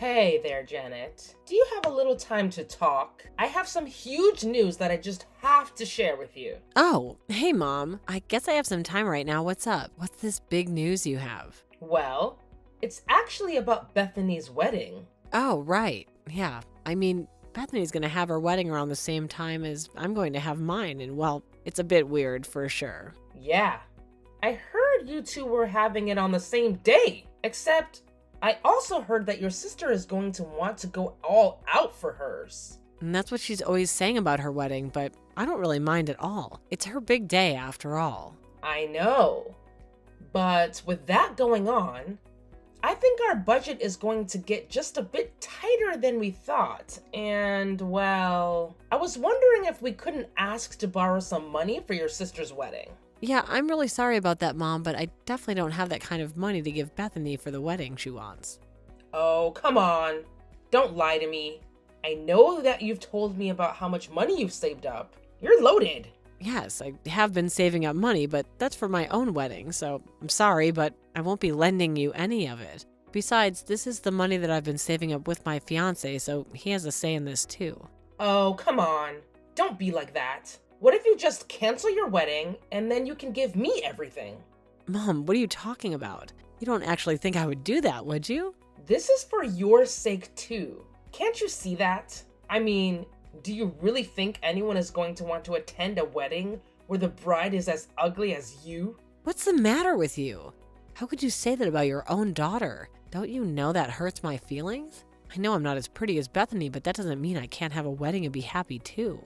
Hey there, Janet. Do you have a little time to talk? I have some huge news that I just have to share with you. Oh, hey mom. I guess I have some time right now. What's up? What's this big news you have? Well, it's actually about Bethany's wedding. Oh, right. Yeah. Bethany's going to have her wedding around the same time as I'm going to have mine, and well, it's a bit weird for sure. Yeah, I heard you two were having it on the same day, except I also heard that your sister is going to want to go all out for hers. And that's what she's always saying about her wedding, but I don't really mind at all. It's her big day after all. I know, but with that going on, I think our budget is going to get just a bit tighter than we thought, and well, I was wondering if we couldn't ask to borrow some money for your sister's wedding. Yeah, I'm really sorry about that, mom, but I definitely don't have that kind of money to give Bethany for the wedding she wants. Oh, come on. Don't lie to me. I know that you've told me about how much money you've saved up. You're loaded. Yes, I have been saving up money, but that's for my own wedding, so I'm sorry, but I won't be lending you any of it. Besides, this is the money that I've been saving up with my fiancé, so he has a say in this too. Oh, come on. Don't be like that. What if you just cancel your wedding and then you can give me everything? Mom, what are you talking about? You don't actually think I would do that, would you? This is for your sake too. Can't you see that? I mean, do you really think anyone is going to want to attend a wedding where the bride is as ugly as you? What's the matter with you? How could you say that about your own daughter? Don't you know that hurts my feelings? I know I'm not as pretty as Bethany, but that doesn't mean I can't have a wedding and be happy too.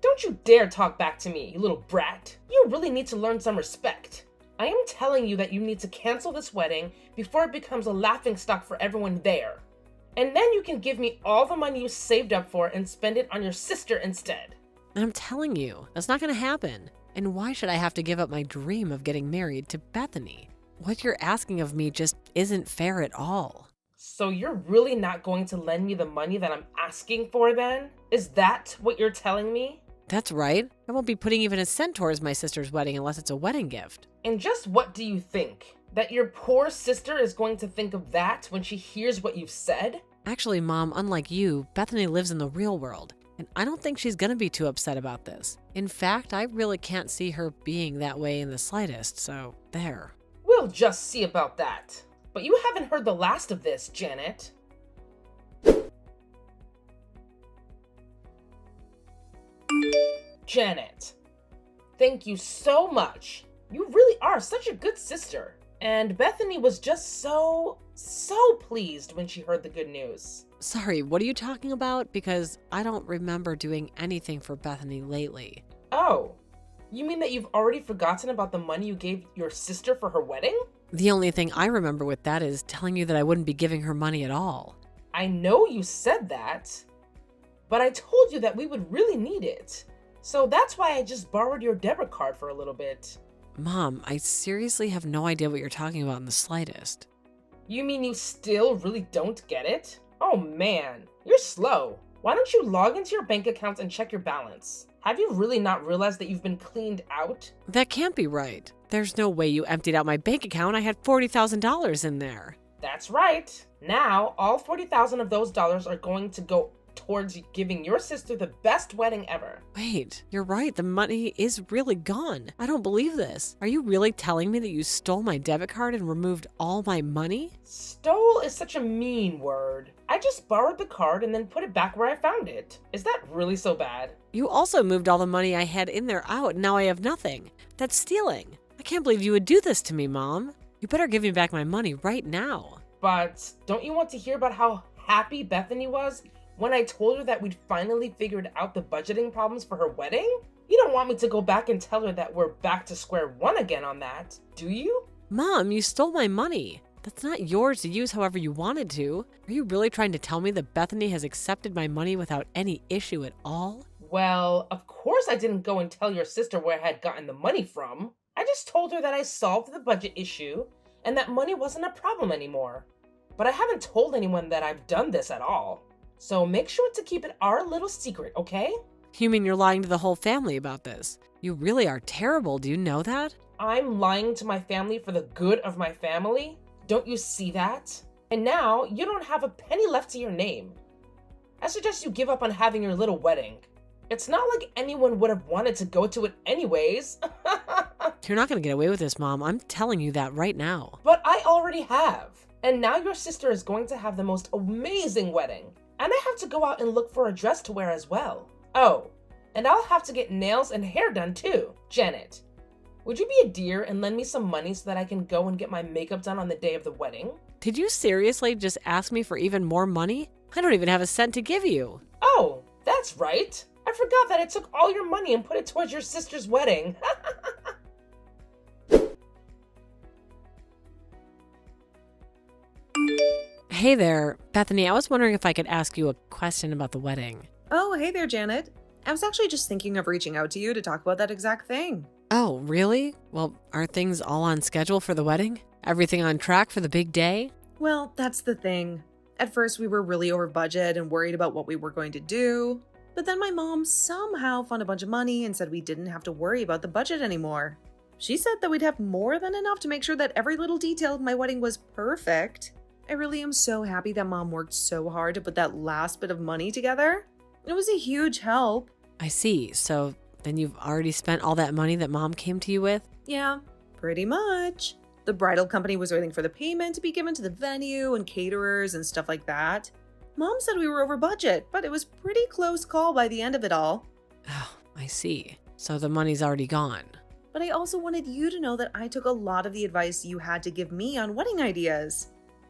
Don't you dare talk back to me, you little brat. You really need to learn some respect. I am telling you that you need to cancel this wedding before it becomes a laughingstock for everyone there. And then you can give me all the money you saved up for and spend it on your sister instead. And I'm telling you, that's not going to happen. And why should I have to give up my dream of getting married to Bethany? What you're asking of me just isn't fair at all. So you're really not going to lend me the money that I'm asking for then? Is that what you're telling me? That's right. I won't be putting even a cent towards my sister's wedding unless it's a wedding gift. And just what do you think? That your poor sister is going to think of that when she hears what you've said? Actually, Mom, unlike you, Bethany lives in the real world, and I don't think she's gonna be too upset about this. In fact, I really can't see her being that way in the slightest, so there. We'll just see about that. But you haven't heard the last of this, Janet. Janet, thank you so much. You really are such a good sister. And Bethany was just so pleased when she heard the good news. Sorry, what are you talking about? Because I don't remember doing anything for Bethany lately. Oh, you mean that you've already forgotten about the money you gave your sister for her wedding? The only thing I remember with that is telling you that I wouldn't be giving her money at all. I know you said that, but I told you that we would really need it. So that's why I just borrowed your debit card for a little bit. Mom, I seriously have no idea what you're talking about in the slightest. You mean you still really don't get it? Oh man, you're slow. Why don't you log into your bank account and check your balance? Have you really not realized that you've been cleaned out? That can't be right. There's no way you emptied out my bank account. I had $40,000 in there. That's right. Now, all 40,000 of those dollars are going to go towards giving your sister the best wedding ever. Wait, you're right. The money is really gone. I don't believe this. Are you really telling me that you stole my debit card and removed all my money? Stole is such a mean word. I just borrowed the card and then put it back where I found it. Is that really so bad? You also moved all the money I had in there out, and now I have nothing. That's stealing. I can't believe you would do this to me, Mom. You better give me back my money right now. But don't you want to hear about how happy Bethany was when I told her that we'd finally figured out the budgeting problems for her wedding? You don't want me to go back and tell her that we're back to square one again on that, do you? Mom, you stole my money. That's not yours to use however you wanted to. Are you really trying to tell me that Bethany has accepted my money without any issue at all? Well, of course I didn't go and tell your sister where I had gotten the money from. I just told her that I solved the budget issue and that money wasn't a problem anymore. But I haven't told anyone that I've done this at all. So make sure to keep it our little secret, okay? You mean you're lying to the whole family about this? You really are terrible, do you know that? I'm lying to my family for the good of my family? Don't you see that? And now you don't have a penny left to your name. I suggest you give up on having your little wedding. It's not like anyone would have wanted to go to it anyways. You're not going to get away with this, Mom. I'm telling you that right now. But I already have. And now your sister is going to have the most amazing wedding. And I have to go out and look for a dress to wear as well. Oh, and I'll have to get nails and hair done too. Janet, would you be a dear and lend me some money so that I can go and get my makeup done on the day of the wedding? Did you seriously just ask me for even more money? I don't even have a cent to give you. Oh, that's right. I forgot that I took all your money and put it towards your sister's wedding. Hey there, Bethany, I was wondering if I could ask you a question about the wedding. Oh, hey there, Janet. I was actually just thinking of reaching out to you to talk about that exact thing. Oh, really? Well, are things all on schedule for the wedding? Everything on track for the big day? Well, that's the thing. At first, we were really over budget and worried about what we were going to do. But then my mom somehow found a bunch of money and said we didn't have to worry about the budget anymore. She said that we'd have more than enough to make sure that every little detail of my wedding was perfect. I really am so happy that Mom worked so hard to put that last bit of money together. It was a huge help. I see. So then you've already spent all that money that Mom came to you with? Yeah, pretty much. The bridal company was waiting for the payment to be given to the venue and caterers and stuff like that. Mom said we were over budget, but it was pretty close call by the end of it all. Oh, I see. So the money's already gone. But I also wanted you to know that I took a lot of the advice you had to give me on wedding ideas.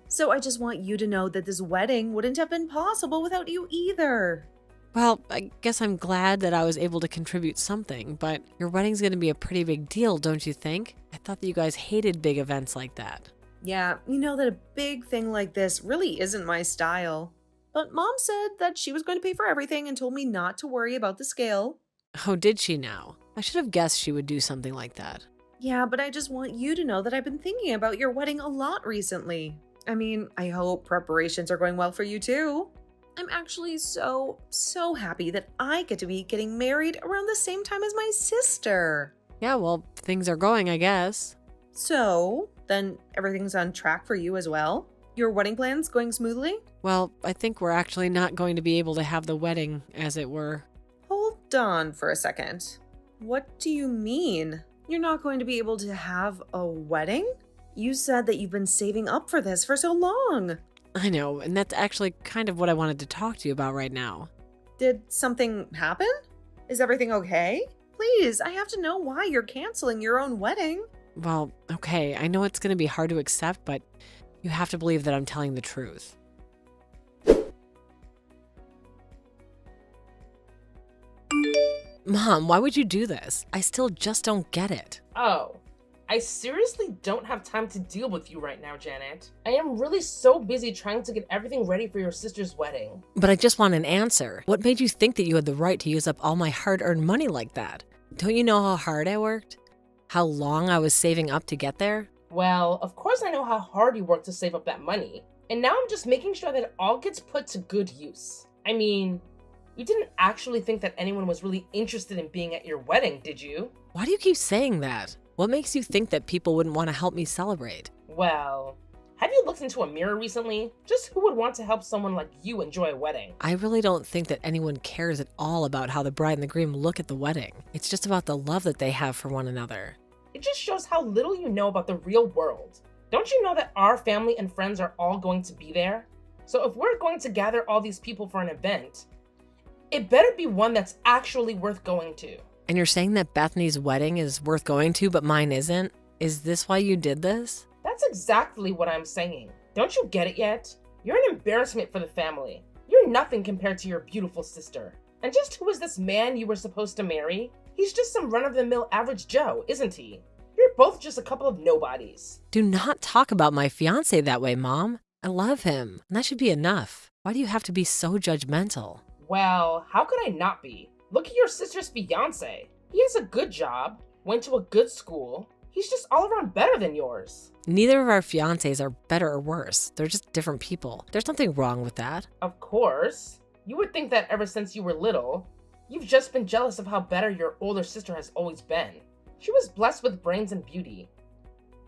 So I just want you to know that this wedding wouldn't have been possible without you either. Well, I guess I'm glad that I was able to contribute something, but your wedding's going to be a pretty big deal, don't you think? I thought that you guys hated big events like that. Yeah, you know that a big thing like this really isn't my style. But Mom said that she was going to pay for everything and told me not to worry about the scale. Oh, did she now? I should have guessed she would do something like that. Yeah, but I just want you to know that I've been thinking about your wedding a lot recently. I mean, I hope preparations are going well for you too. I'm actually so happy that I get to be getting married around the same time as my sister. Yeah, well, things are going, I guess. So, then everything's on track for you as well? Your wedding plans going smoothly? Well, I think we're actually not going to be able to have the wedding, as it were. Hold on for a second. What do you mean? You're not going to be able to have a wedding? You said that you've been saving up for this for so long. I know, and that's actually kind of what I wanted to talk to you about right now. Did something happen? Is everything okay? Please, I have to know why you're canceling your own wedding. Well, okay, I know it's going to be hard to accept, but you have to believe that I'm telling the truth. Mom, why would you do this? I still just don't get it. Oh, I seriously don't have time to deal with you right now, Janet. I am really so busy trying to get everything ready for your sister's wedding. But I just want an answer. What made you think that you had the right to use up all my hard-earned money like that? Don't you know how hard I worked? How long I was saving up to get there? Well, of course I know how hard you worked to save up that money. And now I'm just making sure that it all gets put to good use. I mean, you didn't actually think that anyone was really interested in being at your wedding, did you? Why do you keep saying that? What makes you think that people wouldn't want to help me celebrate? Well, have you looked into a mirror recently? Just who would want to help someone like you enjoy a wedding? I really don't think that anyone cares at all about how the bride and the groom look at the wedding. It's just about the love that they have for one another. It just shows how little you know about the real world. Don't you know that our family and friends are all going to be there? So if we're going to gather all these people for an event, it better be one that's actually worth going to. And you're saying that Bethany's wedding is worth going to, but mine isn't? Is this why you did this? That's exactly what I'm saying. Don't you get it yet? You're an embarrassment for the family. You're nothing compared to your beautiful sister. And just who is this man you were supposed to marry? He's just some run-of-the-mill average Joe, isn't he? You're both just a couple of nobodies. Do not talk about my fiancé that way, Mom. I love him, and that should be enough. Why do you have to be so judgmental? Well, how could I not be? Look at your sister's fiancé. He has a good job, went to a good school. He's just all around better than yours. Neither of our fiancés are better or worse. They're just different people. There's nothing wrong with that. Of course. You would think that ever since you were little, you've just been jealous of how better your older sister has always been. She was blessed with brains and beauty.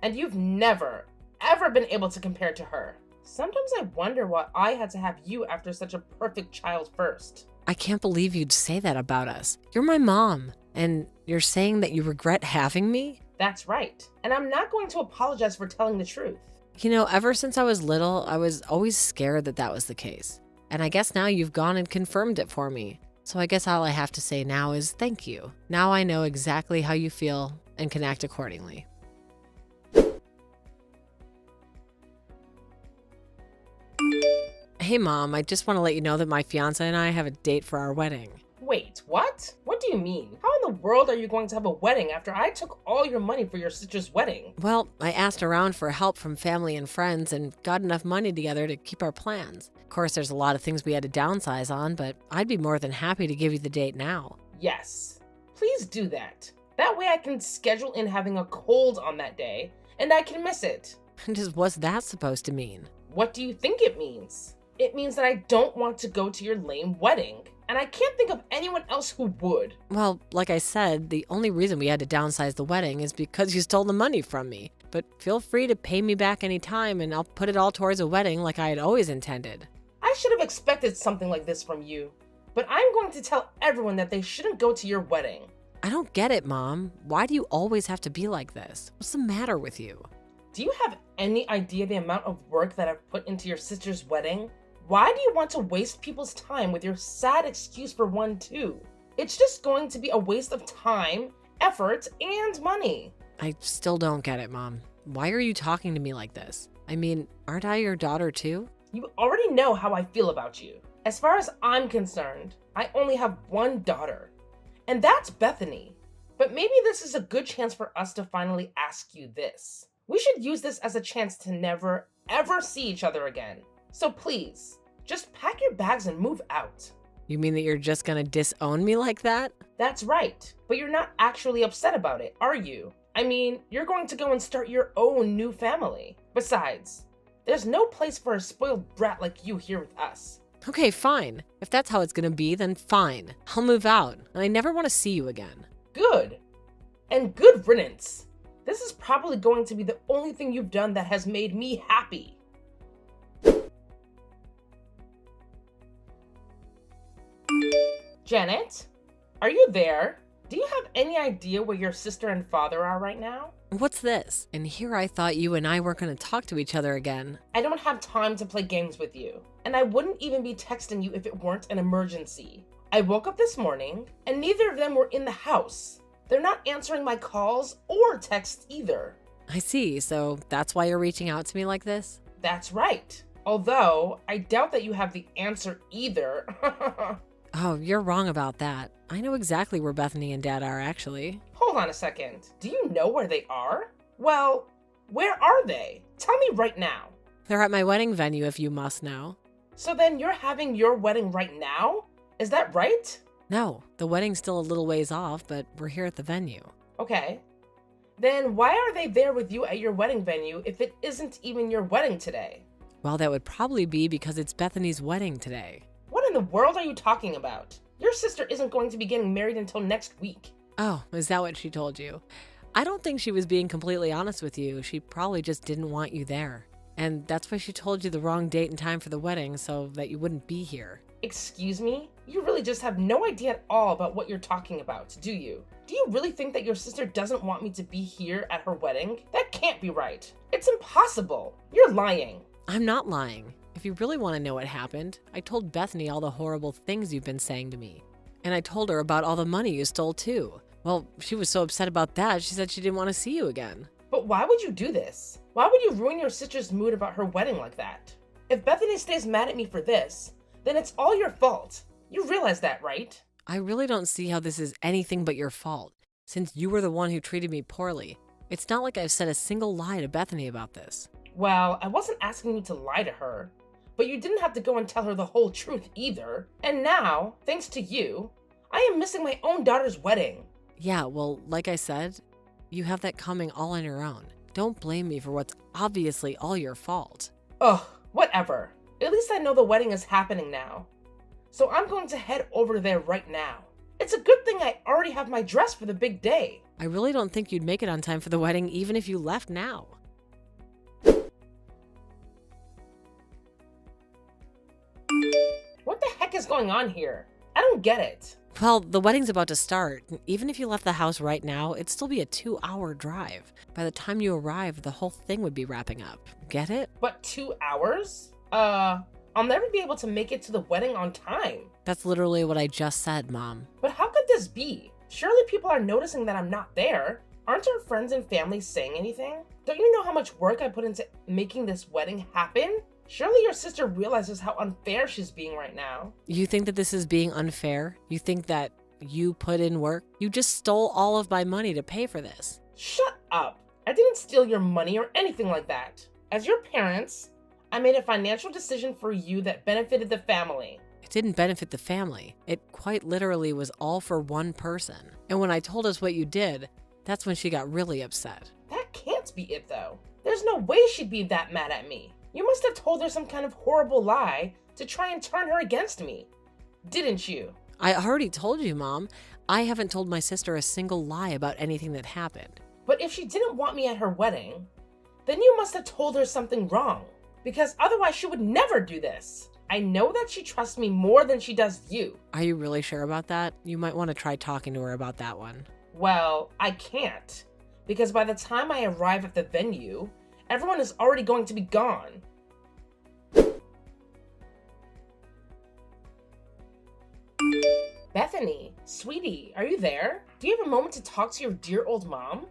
And you've never, ever been able to compare to her. Sometimes I wonder why I had to have you after such a perfect child first. I can't believe you'd say that about us. You're my mom, and you're saying that you regret having me? That's right. And I'm not going to apologize for telling the truth. You know, ever since I was little, I was always scared that that was the case. And I guess now you've gone and confirmed it for me. So I guess all I have to say now is thank you. Now I know exactly how you feel and can act accordingly. Hey Mom, I just want to let you know that my fiance and I have a date for our wedding. Wait, what? What do you mean? How in the world are you going to have a wedding after I took all your money for your sister's wedding? Well, I asked around for help from family and friends and got enough money together to keep our plans. Of course, there's a lot of things we had to downsize on, but I'd be more than happy to give you the date now. Yes, please do that. That way I can schedule in having a cold on that day, and I can miss it. Just what's that supposed to mean? What do you think it means? It means that I don't want to go to your lame wedding, and I can't think of anyone else who would. Well, like I said, the only reason we had to downsize the wedding is because you stole the money from me. But feel free to pay me back anytime and I'll put it all towards a wedding like I had always intended. I should have expected something like this from you, but I'm going to tell everyone that they shouldn't go to your wedding. I don't get it, Mom. Why do you always have to be like this? What's the matter with you? Do you have any idea the amount of work that I've put into your sister's wedding? Why do you want to waste people's time with your sad excuse for one too? It's just going to be a waste of time, effort, and money. I still don't get it, Mom. Why are you talking to me like this? I mean, aren't I your daughter too? You already know how I feel about you. As far as I'm concerned, I only have one daughter, and that's Bethany. But maybe this is a good chance for us to finally ask you this. We should use this as a chance to never, ever see each other again. So please, just pack your bags and move out. You mean that you're just gonna disown me like that? That's right, but you're not actually upset about it, are you? I mean, you're going to go and start your own new family. Besides, there's no place for a spoiled brat like you here with us. Okay, fine. If that's how it's gonna be, then fine. I'll move out, and I never want to see you again. Good. And good riddance. This is probably going to be the only thing you've done that has made me happy. Janet, are you there? Do you have any idea where your sister and father are right now? What's this? And here I thought you and I weren't gonna talk to each other again. I don't have time to play games with you, and I wouldn't even be texting you if it weren't an emergency. I woke up this morning, and neither of them were in the house. They're not answering my calls or texts either. I see, so that's why you're reaching out to me like this? That's right. Although, I doubt that you have the answer either. Oh, you're wrong about that. I know exactly where Bethany and Dad are, actually. Hold on a second. Do you know where they are? Well, where are they? Tell me right now. They're at my wedding venue, if you must know. So then you're having your wedding right now? Is that right? No, the wedding's still a little ways off, but we're here at the venue. Okay. Then why are they there with you at your wedding venue if it isn't even your wedding today? Well, that would probably be because it's Bethany's wedding today. What in the world are you talking about? Your sister isn't going to be getting married until next week. Oh, is that what she told you? I don't think she was being completely honest with you. She probably just didn't want you there. And that's why she told you the wrong date and time for the wedding so that you wouldn't be here. Excuse me? You really just have no idea at all about what you're talking about, do you? Do you really think that your sister doesn't want me to be here at her wedding? That can't be right. It's impossible. You're lying. I'm not lying. If you really want to know what happened, I told Bethany all the horrible things you've been saying to me. And I told her about all the money you stole too. Well, she was so upset about that, she said she didn't want to see you again. But why would you do this? Why would you ruin your sister's mood about her wedding like that? If Bethany stays mad at me for this, then it's all your fault. You realize that, right? I really don't see how this is anything but your fault, since you were the one who treated me poorly. It's not like I've said a single lie to Bethany about this. Well, I wasn't asking you to lie to her, but you didn't have to go and tell her the whole truth either. And now, thanks to you, I am missing my own daughter's wedding. Yeah, well, like I said, you have that coming all on your own. Don't blame me for what's obviously all your fault. Ugh, whatever. At least I know the wedding is happening now. So I'm going to head over there right now. It's a good thing I already have my dress for the big day. I really don't think you'd make it on time for the wedding even if you left now. is going on here? I don't get it. Well, the wedding's about to start. Even if you left the house right now, it'd still be a 2-hour drive. By the time you arrive, the whole thing would be wrapping up. Get it? But 2 hours? I'll never be able to make it to the wedding on time. That's literally what I just said, Mom. But how could this be? Surely people are noticing that I'm not there. Aren't our friends and family saying anything? Don't you know how much work I put into making this wedding happen? Surely your sister realizes how unfair she's being right now. You think that this is being unfair? You think that you put in work? You just stole all of my money to pay for this. Shut up. I didn't steal your money or anything like that. As your parents, I made a financial decision for you that benefited the family. It didn't benefit the family. It quite literally was all for one person. And when I told us what you did, that's when she got really upset. That can't be it though. There's no way she'd be that mad at me. You must have told her some kind of horrible lie to try and turn her against me. Didn't you? I already told you, Mom. I haven't told my sister a single lie about anything that happened. But if she didn't want me at her wedding, then you must have told her something wrong. Because otherwise she would never do this. I know that she trusts me more than she does you. Are you really sure about that? You might want to try talking to her about that one. Well, I can't. Because by the time I arrive at the venue, everyone is already going to be gone. Bethany, sweetie, are you there? Do you have a moment to talk to your dear old mom?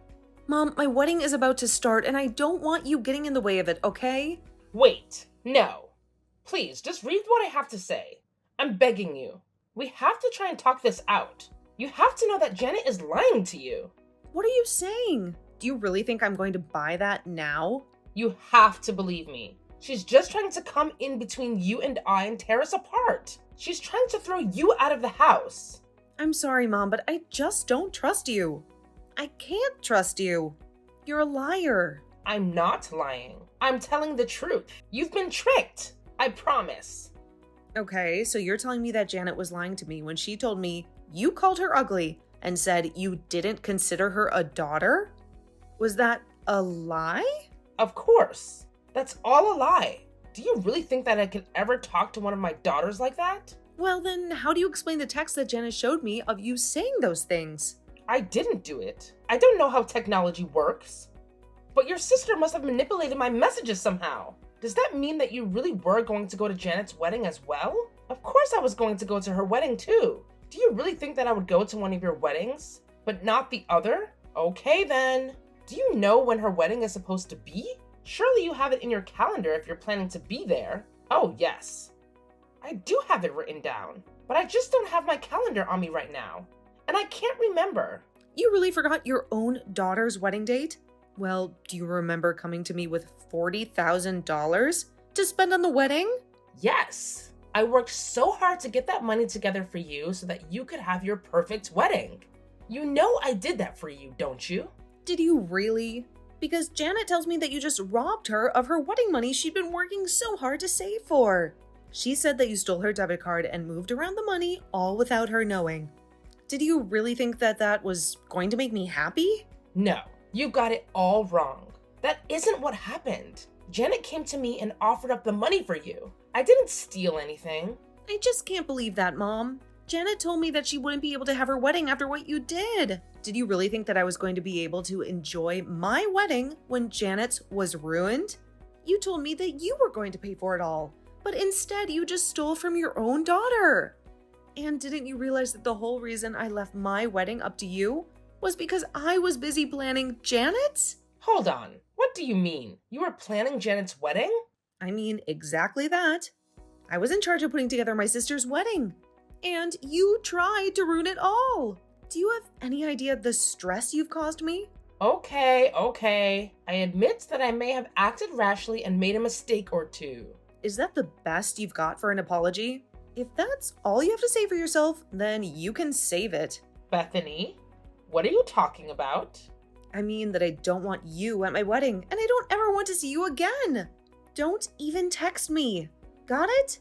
Mom, my wedding is about to start and I don't want you getting in the way of it, okay? Wait, no. Please, just read what I have to say. I'm begging you. We have to try and talk this out. You have to know that Janet is lying to you. What are you saying? Do you really think I'm going to buy that now? You have to believe me. She's just trying to come in between you and I and tear us apart. She's trying to throw you out of the house. I'm sorry, Mom, but I just don't trust you. I can't trust you. You're a liar. I'm not lying. I'm telling the truth. You've been tricked. I promise. Okay, so you're telling me that Janet was lying to me when she told me you called her ugly and said you didn't consider her a daughter? Was that a lie? Of course. That's all a lie. Do you really think that I could ever talk to one of my daughters like that? Well, then how do you explain the text that Janet showed me of you saying those things? I didn't do it. I don't know how technology works. But your sister must have manipulated my messages somehow. Does that mean that you really were going to go to Janet's wedding as well? Of course I was going to go to her wedding too. Do you really think that I would go to one of your weddings, but not the other? Okay then. Do you know when her wedding is supposed to be? Surely you have it in your calendar if you're planning to be there. Oh yes. I do have it written down, but I just don't have my calendar on me right now. And I can't remember. You really forgot your own daughter's wedding date? Well, do you remember coming to me with $40,000 to spend on the wedding? Yes. I worked so hard to get that money together for you so that you could have your perfect wedding. You know I did that for you, don't you? Did you really? Because Janet tells me that you just robbed her of her wedding money she'd been working so hard to save for. She said that you stole her debit card and moved around the money all without her knowing. Did you really think that that was going to make me happy? No, you got it all wrong. That isn't what happened. Janet came to me and offered up the money for you. I didn't steal anything. I just can't believe that, Mom. Janet told me that she wouldn't be able to have her wedding after what you did. Did you really think that I was going to be able to enjoy my wedding when Janet's was ruined? You told me that you were going to pay for it all, but instead you just stole from your own daughter. And didn't you realize that the whole reason I left my wedding up to you was because I was busy planning Janet's? Hold on. What do you mean? You were planning Janet's wedding? I mean, exactly that. I was in charge of putting together my sister's wedding. And you tried to ruin it all. Do you have any idea the stress you've caused me? Okay. I admit that I may have acted rashly and made a mistake or two. Is that the best you've got for an apology? If that's all you have to say for yourself, then you can save it. Bethany, what are you talking about? I mean that I don't want you at my wedding, and I don't ever want to see you again. Don't even text me. Got it?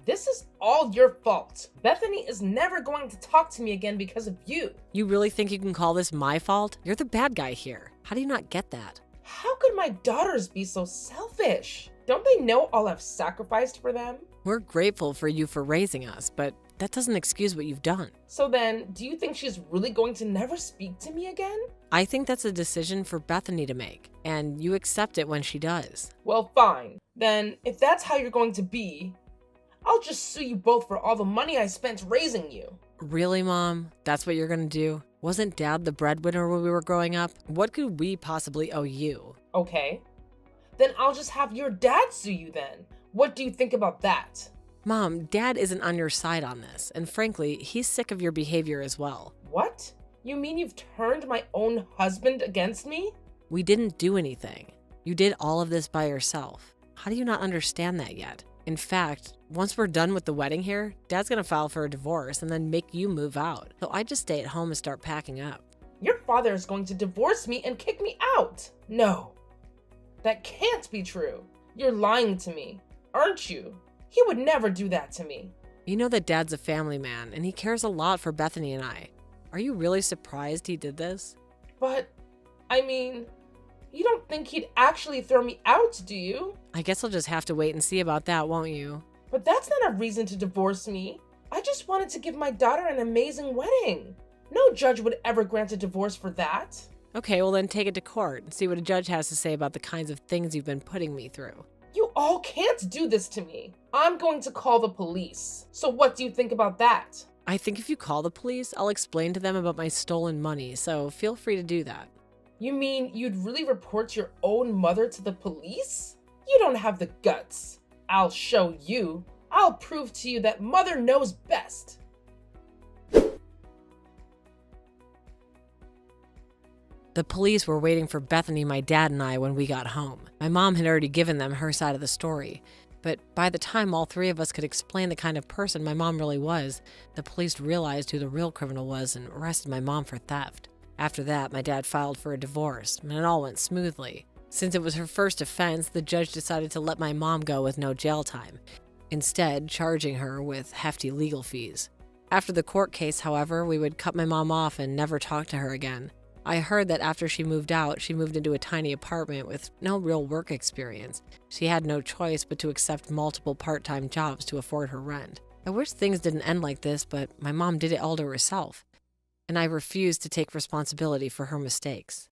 This is all your fault. Bethany is never going to talk to me again because of you. You really think you can call this my fault? You're the bad guy here. How do you not get that? How could my daughters be so selfish? Don't they know all I've sacrificed for them? We're grateful for you for raising us, but that doesn't excuse what you've done. So then, do you think she's really going to never speak to me again? I think that's a decision for Bethany to make, and you accept it when she does. Well, fine. Then, if that's how you're going to be, I'll just sue you both for all the money I spent raising you. Really, Mom? That's what you're gonna do? Wasn't Dad the breadwinner when we were growing up? What could we possibly owe you? Okay. Then I'll just have your dad sue you then. What do you think about that? Mom, Dad isn't on your side on this, and frankly, he's sick of your behavior as well. What? You mean you've turned my own husband against me? We didn't do anything. You did all of this by yourself. How do you not understand that yet? In fact, once we're done with the wedding here, Dad's gonna file for a divorce and then make you move out. So I just stay at home and start packing up. Your father is going to divorce me and kick me out. No, that can't be true. You're lying to me, aren't you? He would never do that to me. You know that Dad's a family man and he cares a lot for Bethany and I. Are you really surprised he did this? But, I mean, you don't think he'd actually throw me out, do you? I guess I'll just have to wait and see about that, won't you? But that's not a reason to divorce me. I just wanted to give my daughter an amazing wedding. No judge would ever grant a divorce for that. Okay, well then take it to court and see what a judge has to say about the kinds of things you've been putting me through. You all can't do this to me. I'm going to call the police. So what do you think about that? I think if you call the police, I'll explain to them about my stolen money, so feel free to do that. You mean you'd really report your own mother to the police? You don't have the guts. I'll show you. I'll prove to you that mother knows best. The police were waiting for Bethany, my dad, and I when we got home. My mom had already given them her side of the story. But by the time all three of us could explain the kind of person my mom really was, the police realized who the real criminal was and arrested my mom for theft. After that, my dad filed for a divorce, and it all went smoothly. Since it was her first offense, the judge decided to let my mom go with no jail time, instead charging her with hefty legal fees. After the court case, however, we would cut my mom off and never talk to her again. I heard that after she moved out, she moved into a tiny apartment with no real work experience. She had no choice but to accept multiple part-time jobs to afford her rent. I wish things didn't end like this, but my mom did it all to herself, and I refused to take responsibility for her mistakes.